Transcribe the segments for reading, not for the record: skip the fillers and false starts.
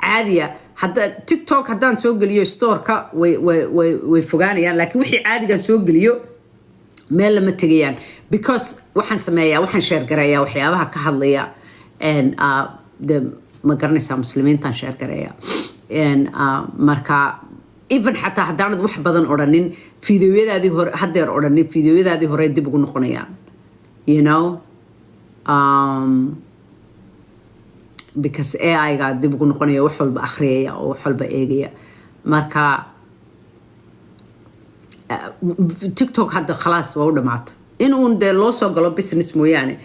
عادية حتى تيك توك حتى سوق اليو ستور كا وفقاني يعني لكن وحي عادي كان سوق اليو ما لما تجيان because وحن سمايا وحن شير قرايا وحيابها كهضلية and ما قرنيسها مسلمين تان شير قرايا and مركا even حتى حدانا وح بدن أورانين فيديوهات هذه حدير أورانين فيديوهات هذه هراي دي بقول نقنيان you know because AI قاعد دي بقول نقنيا وحول بأخرية أو وحول بأيجية مركا تيك توك حتى خلاص وأودا مات إنه ده لوسو قالوا بيزنس مو يعني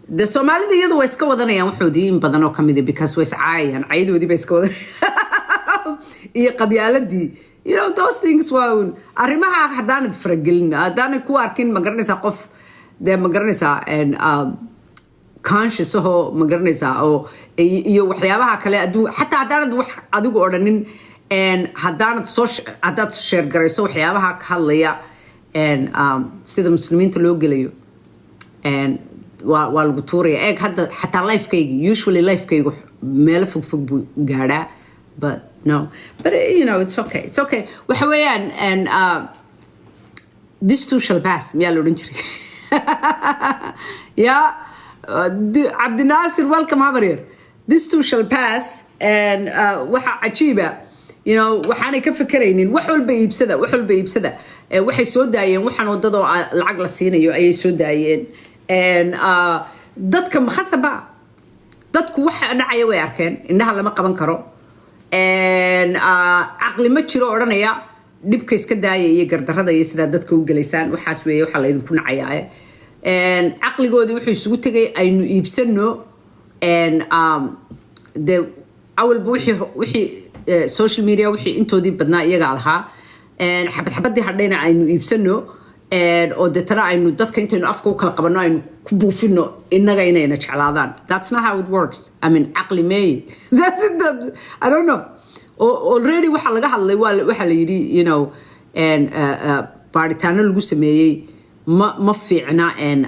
ده سومالي ده يدو ويسكا ودنا يا وحودين بدنا كمية because ويس عاين عيد ودي بيسكا ودنا إيه قبيلة دي you know those things واون أرمها حدانا تفرقلنا دانا كواركين مقرنسا قف ده مقرنسا and conscious هو مقرنسا أو وحيابها كلا أدو حتى عدانا وح أدو أورانين and حدانا تسوش عدات شير قريسو وحيابها كهالية and سيد المسلمين تلوقليو and والقطورية حتى لايف كيجي usually لايف كيجي ميلا فوق قارا but no but you know it's okay وحويان and this too shall pass ميالو رنشري يا عبد الناصر welcome عبرير this too shall pass and وحا عجيبة you know وحاني كفكرينين وحول بيبسدا وحي سودايين وحان ودادو العقل الصيني أي سودايين and dadka مخصبة dadku waxa dhacaya way arkeen innaha lama qaban karo and aqli ma jiro oranaya dibka iska daayay iyo gardarada iyo sida dadka u galeysaan waxaas weeye waxa la idinku nacayaa and aqligoodi wuxuu isugu tagay aynu iibsano and the awal wixii social media wixii intoodii badnaa iyaga lahaa and xabadii hadhayna aynu iibsano oo dadana aynu dadka intaynu afka u kala qabano aynu ku buufino inaga inayna jeclaadaan that's not how it works I mean aqli may that's it I don't know already waxa laga hadlay waxa la yiri you know and baaritaano lagu sameeyay ma fiicna and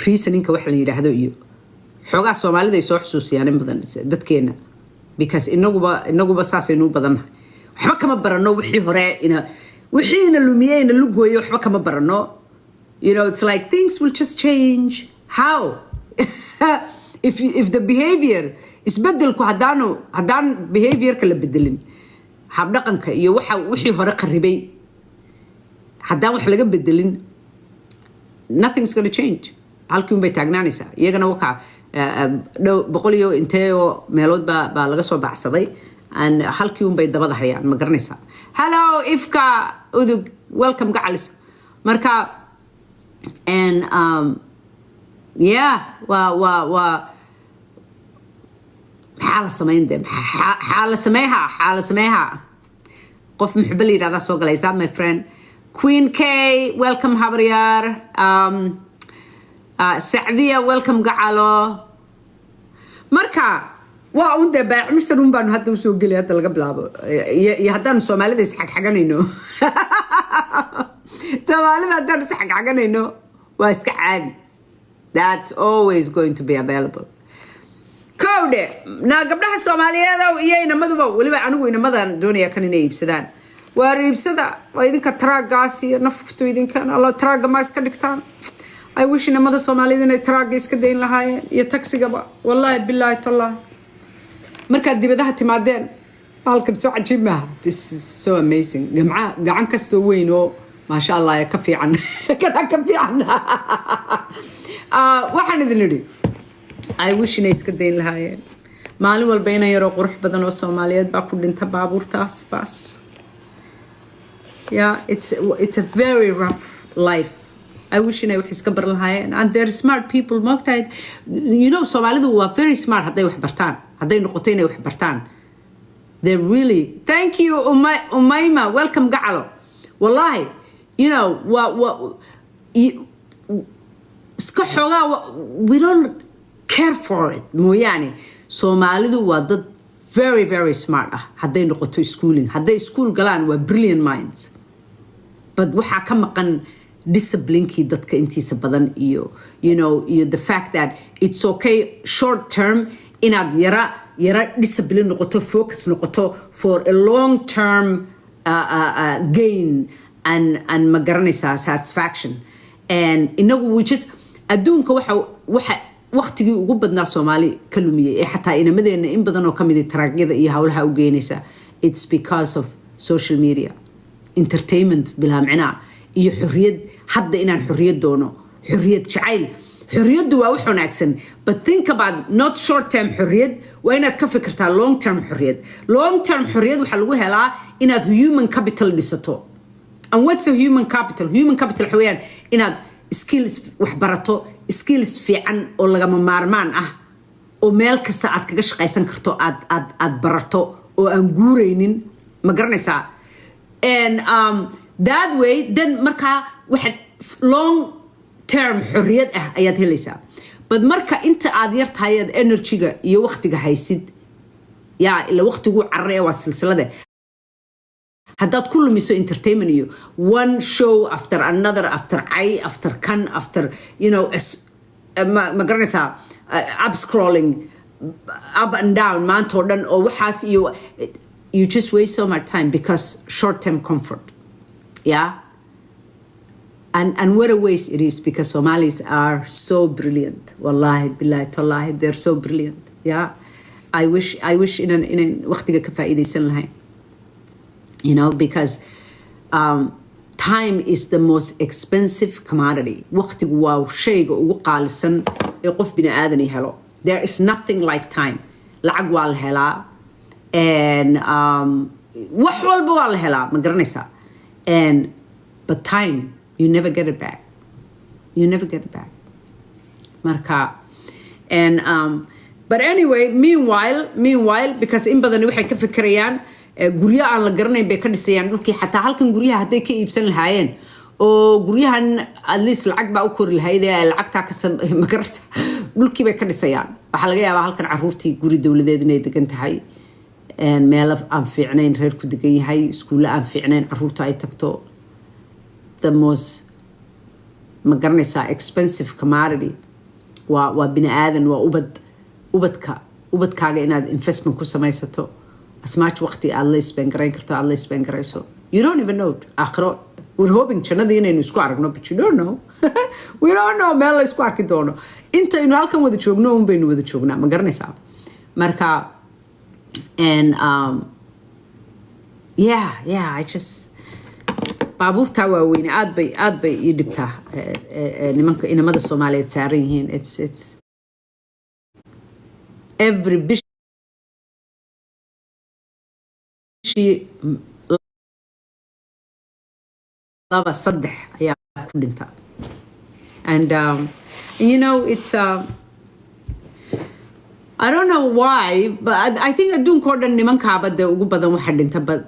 reasoningka waxa la yiraahdo iyo xogaa Soomaalida ay soo xusuusiyaan badan dadkeena because inaguba saasaynu badannahay waxba kama barano wixii hore وحين اللوميين اللوجوي وحبك ما برنو you know it's like things will just change how if the behavior isبدل كو هدان behavior كلا بدلين حبدقنك iyo wixii hore qaribay hadaan wax laga bedelin nothing's going to change halkii bay taagnaanaysa iyagana waxa boqoliyo inteeyo meelood ba laga soo baxsaday and halkii bay dabada hayaan ma garanaysaa hello ifka udug welcome Calasow marka and yeah حالة سمين حالة سميها قف محب لي هذا سوق لي that my friend Queen K welcome حبريار سعدية welcome قعلو مركا وأنت باع مش ترون بانو هذا وسوق لي هذا اللي قبله يهدان سومالي ذي سحق حاجانينو سومالي هدان سحق حاجانينو واسك عادي that's always going to be available كودة نا قبلها السومالي هذا وإيانا مذبا ولبا عنو إنا مذا دنيا كان يبسدان ويبسدا وإذن كتراق قاسي نفكتو إذن كان الله تراق ما يسكدكتان I wish إنا مذا سومالي ذي تراق يسكدين لهاي يتكسي قبا والله بالله تالله مركز دي بدها تمادين بالكن سو عجيب معها this is so amazing جمعة قاعن كستوينو ما شاء الله يكفي عنه كفي عنها waxaan idin idhi I wish inay iska dayn lahaayeen maalin walba inay yaro qurux badan oo Soomaaliyeed baa ku dhinta baabuurtaas bas yeah it's a very rough life I wish inay wax iska bar lahaayeen and they're smart people moogtahay you know Soomaalidu waa very smart hadday wax bartaan hadday noqoto inay wax bartaan they really thank you Umayma welcome Gacalo wallahi you know we don't care for it mooyaane Soomaalidu waa dad very very smart hadday noqoto schooling hadday school galaan waa brilliant minds but waxa ka maqan discipline-kii dadka intiisa badan iyo you know iyo the fact that it's okay short term inaad yara yara discipline noqoto focus noqoto for a long term gain and ma garanaysaa satisfaction and inagu we just adduunka waxa waqtigii ugu badnaa Soomaali ka lumiyay ee xataa inamadeena in badan oo kamid ah taraaqyada iyo hawlaha u geynaysa it's because of social media entertainment bilaa macna iyo xurriyad hadda inaan xurriyad doono xurriyad jacayl xurriyadu waa wax wanaagsan but think about not short term xurriyad waa inaad ka fikirtaa long term xurriyad waxa lagu helaa inaad human capital dhisato and what's a human capital xawayaan inaad skills wax barato skills fiican oo lagama maarmaan ah oo meel kasta aad kaga shaqaysan karto aad barato oo aan guureynin ma garanaysaa and that way then marka waxa long term xurriyad ah ayaad helaysaa but marka inta aad yar tahay aad energy-ga iyo waqtiga haysid yaa ila waqtigu carree waa silsilada haddaad ku lumiso entertainment iyo one show after another after you know ma garanaysaa up scrolling up and down maantoo dhan oo waxaas iyo you just waste so much time because short term comfort yeah and what a waste it is because Somalis are so brilliant wallahi billahi tallahi they're so brilliant yeah I wish in waqtiga ka faa'iideysan lahayn you know because time is the most expensive commodity waqtigu waa shayga ugu qaalisan ee qof bini aadan helo there is nothing like time lacag waa la helaa and wax walba waa la helaa ma garanaysaa and but time you never get it back marka and but anyway meanwhile because in badan waxay ka fikirayaan guryo aan la garanayn bay ka dhisayaan dhulkii xataa halkan guryaha hadday ka iibsan lahaayeen oo guryahan at least lacag baa u kori lahayd ee lacagtaa ka ma garata dhulkii bay ka dhisayaan waxaa laga yaabaa halkan carruurtii guri dowladeed inay degan tahay meel aan fiicnayn reer ku degan yahay iskuulle aan fiicnayn carruurta ay tagto the most ma garanaysaa expensive commodity waa bini aadan waa ubadkaaga inaad investment ku samaysato as much waqti aad la spend garayn karto aad la spend garayso you don't even know aakhiro we're hoping jannadii inaynu isku aragno but you don't know we don't know meel la isku arki doono intaynu halkan wada joogno un baynu wada joognaa ma garanaysaa marka and yeah I just baabuurtaa waaweyne aad bay ii dhibtaa nimanka inamada Soomaaliyeed saaran yihiin it's every laba saddex ayaa ku dhinta and you know it's I don't know why but I think adduunka oo dhan nimankaaba dee ugu badan waxa dhinta but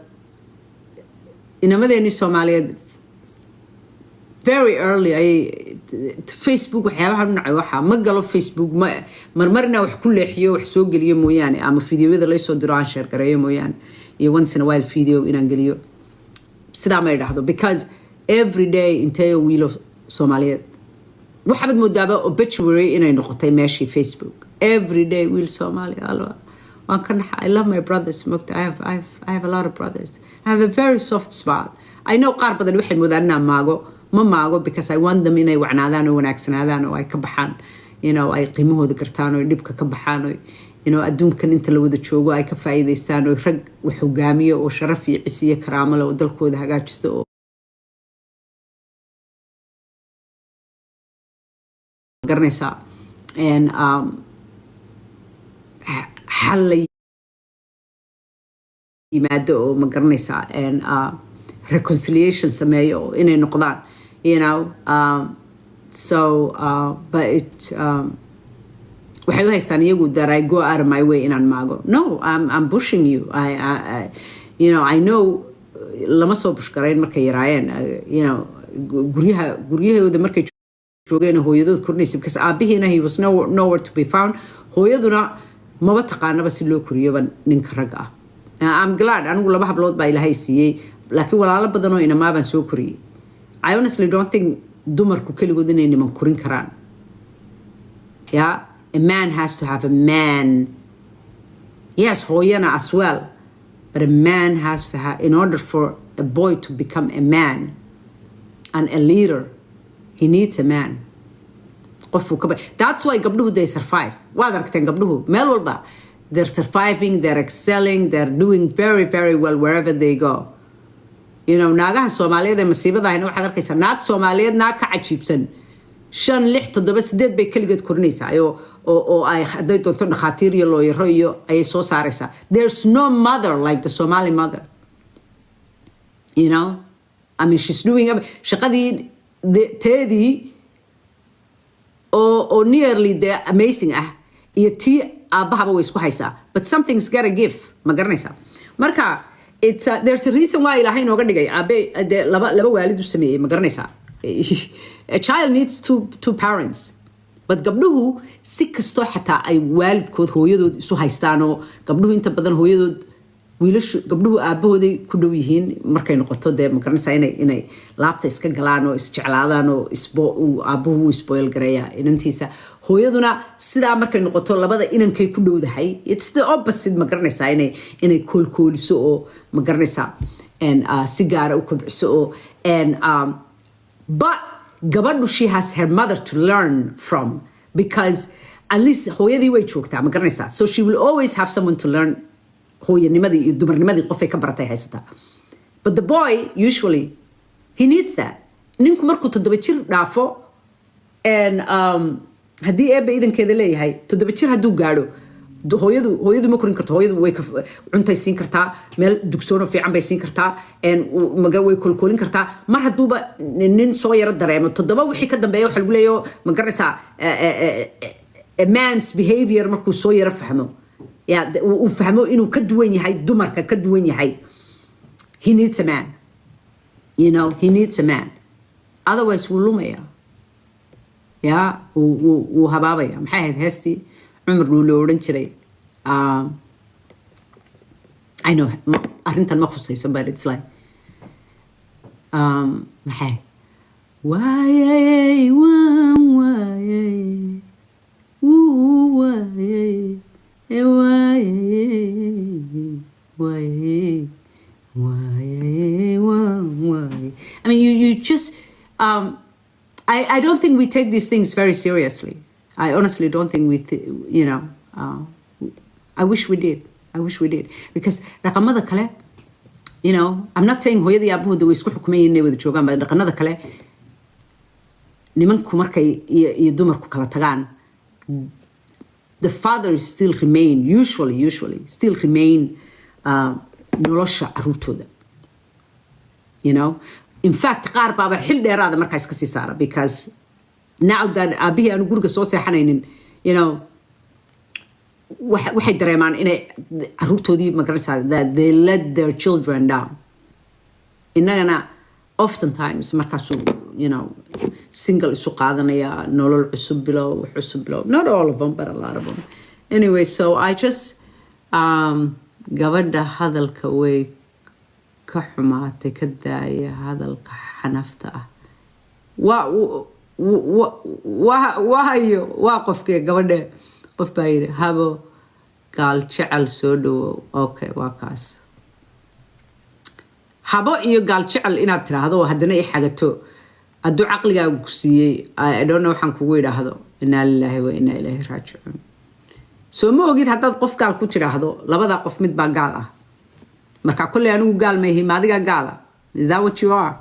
inamadeeni Soomaaliyeed very early Facebook waxyaabaha nacay waxa ma galo Facebook marmarna wax ku leexiyo wax soo geliyo mooyaane ama fiidiyoada la soo diro aan share gareeyo mooyaane iyo once in a while video inaan geliyo sidaa ma idhaahdo because every day intee wiilo Soomaaliyeed waxaad moodaaba obituary inay noqotay meeshii Facebook every day wiil Soomaali alwa waan ka naxay I love my brothers I have a lot of brothers I have a very soft spot I know qaar badan waxay moodaan ma maago because I want them inay wacnaadaan oo wanaagsanaadaan oo ay ka baxaan you know ay qiimahooda gartaan oo dhibka ka baxaan oo you know adduunkan inta la wada joogo ay ka faa'iideystaan oo rag wax hogaamiyo oo sharaf iyo cisiyo karaamo leh oo dalkooda hagaajisto oo garanaysaa and xal la yimaado oo ma garanaysaa and reconciliation sameeyo inay noqdaan you know so but it waxay u haystaan iyagu that I go out of my way inaan maago no I'm pushing you I you know I know lama soo bush garayn markay yaraayeen you know guryahooda markay joogeen hooyadood kornaysa because aabihiina he was nowhere to be found hooyaduna maba taqaanaba si loo koriyoba ninka rag ah I'm glad anigu laba hablood baa ilaahay siiyey laakiin walaalo badan oo inamaa baan soo koriyey I honestly don't think dumarku keligood inay niman korin karaan yeah a man has to have a man Yes, hooyana as well. But a man has to have, in order for a boy to become a man and a leader, he needs a man. That's why gabdhuhu they survive. Waad aragteen gabdhuhu meel walba. They're surviving, they're excelling, they're doing very, very well wherever they go. You know, naagaha Soomaaliyeed ee masiibada ahna waxaad arkaysaa naag Soomaaliyeed naag ka cajiibsan 5 6 7 8 bay kaligeed korinaysaa oo ay haday doonto dhaqaatiir iyo looyaro iyo ay soo saaraysaa. There's no mother like the Somali mother. You know? I mean, she's doing shaqadii teedii or nearly the amazing iyo tii aabahaba way isku haysaa. But something's gotta give. Ma garanaysaa. Marka it's there's a reason why ilaahay nooga dhigay aabe laba waalid u sameeyay ma garanaysaa. A child needs two parents. But gabdhuhu si kasto xataa ay waalidkood hooyadood isu haystaan oo gabdhuhu inta badan hooyadood wiilashu gabdhuhu aabahooday ku dhow yihiin markay noqoto de ma garanaysaa inay laabta iska galaan oo isjeclaadaan oo aabuhu spoil gareeya inantiisa hooyaduna sidaa markay noqoto labada inankay ku dhowdahay. It's the opposite ma garanaysaa inay koolkooliso oo ma garanaysaa si gaara u kobciso oo but gabadhu she has her mother to learn from because at least hooyadii way joogtaa ma garanaysaa. So she will always have someone to learn hooyanimadii iyo dumarnimadii qofay ka baratay haysataa. But the boy usually he needs that. Ninku markuu 7 jir dhaafo haddii eebba idankeeda leeyahay 7 jir hadduu gaadho hooyadu ma korin karto. Hooyadu way cuntay siin kartaa meel dugsoon oo fiican bay siin kartaa way kolkolin kartaa. Mar hadduuba nin soo yaro dareemo 7 wixii ka dambeeya waxa lagu leeyahay ma garanaysaa a man's behavior markuu soo yaro fahmo uu fahmo inuu ka duwan yahay dumarka ka duwan yahay. He needs a man. You know, he needs a man. Otherwise wuu lumaya. Wuu habaabaya. Maxay ahayd heestii عمر لو رنشري I know أرنت المخصص but it's like محي واي واي واي واي واي I mean you just I don't think we take these things very seriously. I honestly don't think you know, I wish we did. I wish we did. Because dhaqamada kale, you know, I'm not saying hooyadii aabahooda way isku xukumayeen inay wada joogaan, but dhaqanada kale, nimanku markay iyo dumarku kala tagaan, the fathers still remain, usually, still remain nolosha caruurtooda. You know? In fact, qaar baaba xil dheeraada markaa iska sii saara because now that aabihii aanu guriga soo seexanaynin, you know, waxay dareemaan inay caruurtoodii ma garanaysaa that they let their children down. Innagana oftentimes markaasuu, you know, single isu qaadanaya nolol cusub bilow. Not all of them, but a lot of them. Anyway, so I just gabadha hadalka way ka xumaatay ka daaya hadalka xanafta ah. waa qofkee gabadhe qof baa yidhi habo gaal jecel soo dhawow. Okay, waa kaas habo iyo gaal jecel inaad tiraahdo haddana i xagato hadduu caqligaaga ku siiyey I don't know waxaan kugu idhaahdo inaa lilaahi wa inaa ilaahi raajicuun. soo ma ogid haddaad qof gaal ku tiraahdo labadaa qof mid baa gaal ah. marka kolley anigu gaal ma ihi ma adigaa gaala. Is that what you are?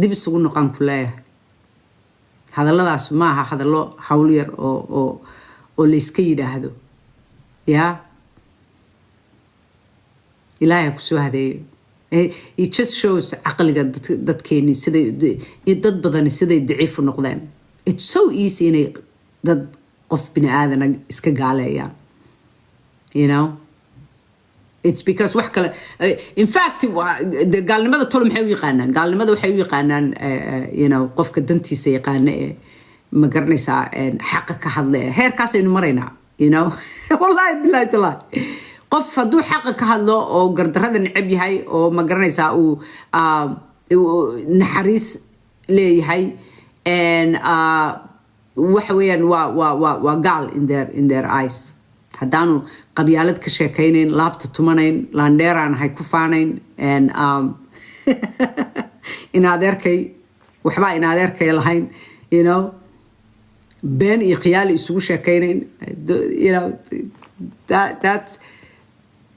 dib isugu noqon ku leeyahay hadalladaas ma aha hadallo hawl yar oo la iska yiraahdo ilaahay ku soo hadeeyo. It just shows aqliga dadkeeni siday dad badan siday daciif u noqdeen. It's so easy inay dad qof bini aadan iska gaaleeyaan, you know. It's because wax kale in fact the gaalnimada tolo maxay u yaqaanaan gaalnimada waxay u yaqaanaan you know qofka dantiisa yaqaana ma garanaysaa xaq ka hadlay heerkaas aynu maraynaa, you know. wallahi billahi taala qof hadduu xaq ka hadlo oo gardarada necab yahay oo ma garanaysaa uu naxariis leeyahay waxa weeyaan waa gaal in their eyes. haddaanu qabyaalad ka sheekaynayn laabta tumanayn laandheeraan ahay ku faanayn and in adeerkay waxbaa in adeerkay lahayn you know been iyo khiyaali isugu sheekaynayn you know that's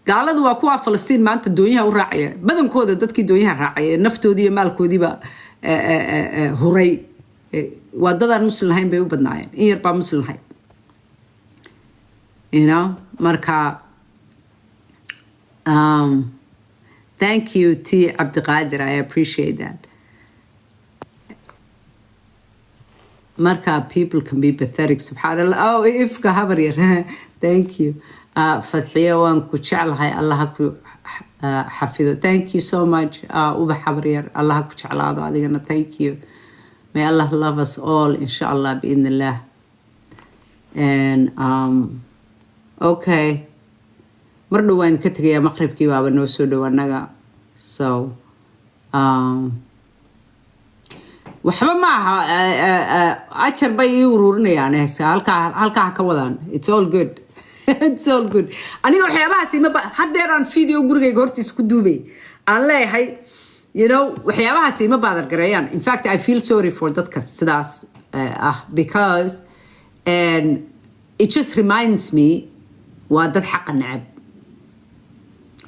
gaaladu waa kuwa Falastiin maanta doonyaha u raacaya badankooda dadkii doonyaha raacaya naftoodii iyo maalkoodiiba huray wadadaan muslim lahayn bay u badnaayeen in yar baa muslim lahayn you know marka thank you T Abdiqaadir I appreciate that marka people can be pathetic subhanallah oh ifka habaryar thank you Fathia waan ku jeclahay Allah ku xafido thank you so much uba habaryar Allah ku jeclaado adigana thank you may Allah love us all inshallah biidnillah and okay mar dhawaan ka tagaya maqribkii baaba noo soo dhawaanaga so waxba ma aha ajar bay ii ururinayaan halkaa ka wadaan it's all good it's all good aniga waxyaabahaasi ma haddeeraan video gurigayga hortiisa ku duubay aan leeyahay you know waxyaabahaasi ma baadar gareeyaan in fact I feel sorry for dadka sidaas because and it just reminds me waa dad xaqa nacab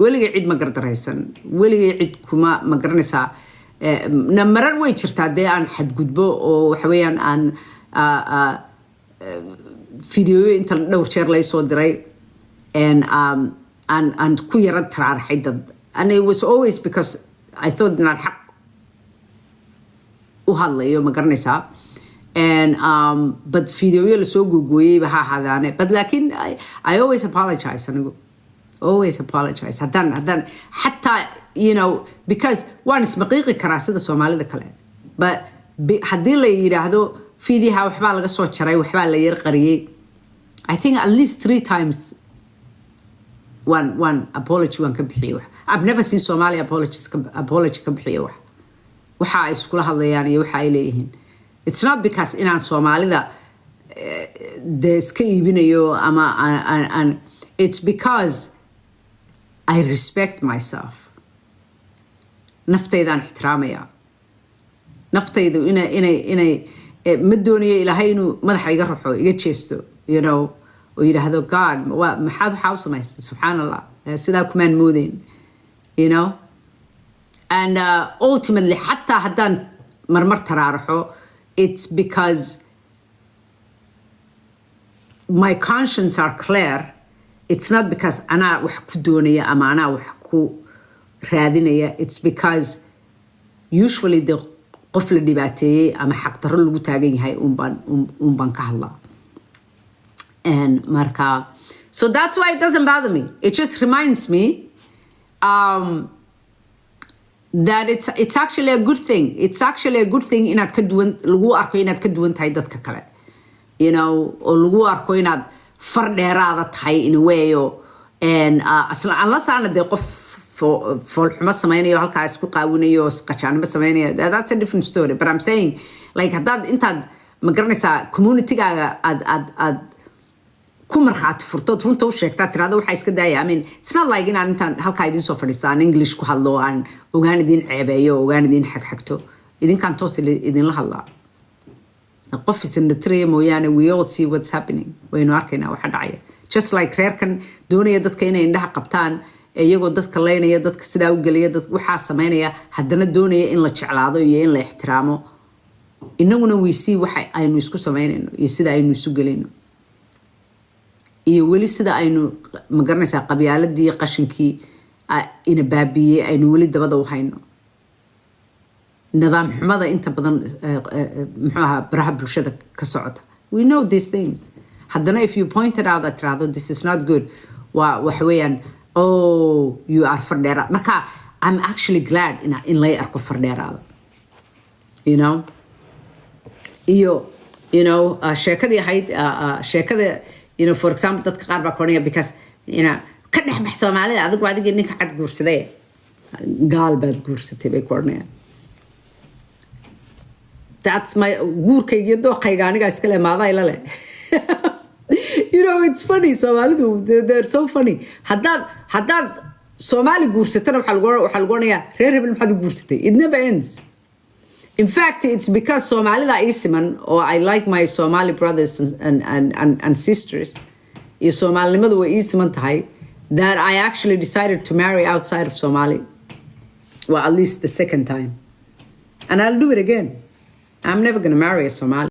weligay cid ma gardaraysan weligay cid kuma ma garanaysaa marar way jirtaa dee aan xadgudbo oo waxa weeyaan aan video inta dhowr jeer lay soo diray and and ku yara taraarxay dad and it was always because I thought inaan xaq u hadlayo ma garanaysaa and but video la soo googooyay ba ha ahaadaane but laakiin I always apologize anigu always apologize hadan hatta you know because waan ismaqiiqi karaa sida Soomaalida kale but hadii la yiraahdo fiidiha waxba laga soo jaray waxba la yar qariyay I think at least 3 times one apology one ka bixiyo I've never seen Somali apology ka bixiyo waxa ay isku hadlayaan iyo waxa ay leeyihiin it's not because inaan Soomaalida de iska iibinayo ama and it's because I respect myself naftaydan ixtiraamaya naftaydu inay ma doonayo ilaahay inuu madaxa iga ruxo iga jeesto you know oo yiraahdo god maxaad waxa u samaysay subhanallah sidaa kumaan moodeen you know and ultimately hatta hadan marmar taraaraxo it's because my conscience are clear it's not because ana wax ku doonaya ama ana wax ku raadinaya it's because usually the qof la dhibaateeyay ama xaq darro lagu taagan yahay un ban ka hadlaa and marka so that's why it doesn't bother me it just reminds me that it's actually a good thing it's actually a good thing inaad ka duwan lagu arko inaad ka duwan tahay dadka kale you know oo lagu arko inaad far dheeraada tahay in a way and asla unless ana de qof for xuma sameeyo halka isku qaawinayo qajaanimo sameeyo that's a different story but I'm saying like hadad intaad ma garanaysaa community-gaaga ad ku marxaat furtod runta u sheegtaa tirada waxa iska daaya I mean it's not like inaan intaan halka idin soo fadhiistaan English ku hadlo aan ogaan idin ceebeeyo ogaan idin xagxagto idinkan toos idin la hadlaa qof isin dareemo mooyaane we all see what's happening waynu arkaynaa waxa dhacaya just like reerkan doonaya dadka inay indhaha qabtaan iyagoo dadka leynaya dadka sidaa u galaya dad waxa sameynaya haddana doonaya in la jeclaado iyo in la ixtiraamo inaguna we see waxa aynu isku sameynayno iyo sida aynu isu galayno iyo weli sida aynu ma garanaysaa qabyaaladii qashinkii ina baabiyay aynu weli dabada u hayno nidaam xumada inta badan maxaa baraha bulshada ka socota we know these things haddana if you pointed out that rather this is not good waxa weeyaan oh you are fardheeraad marka I'm actually glad in lay arko fardheeraada you know iyo you know sheekadii ahayd sheekada you know for example dadka qaar baa koonaya because you know ka dhaxbax Soomaalida adiga ninka cad guursaday gaal baad guursatay bay koonayaan that's my guurkayga dooqayga aniga iska leemaaday la leh You know, it's funny. Somalidu, they're so funny. Haddad Somali guursatana waxaa lagu oranayaa reer hebel maxaad u guursatay. It never ends. In fact, it's because Somalida isiman, or I like my Somali brothers and sisters, iyo Somalinimadu way isiman tahay, that I actually decided to marry outside of Somali. Well, at least the second time. And I'll do it again. I'm never going to marry a Somali.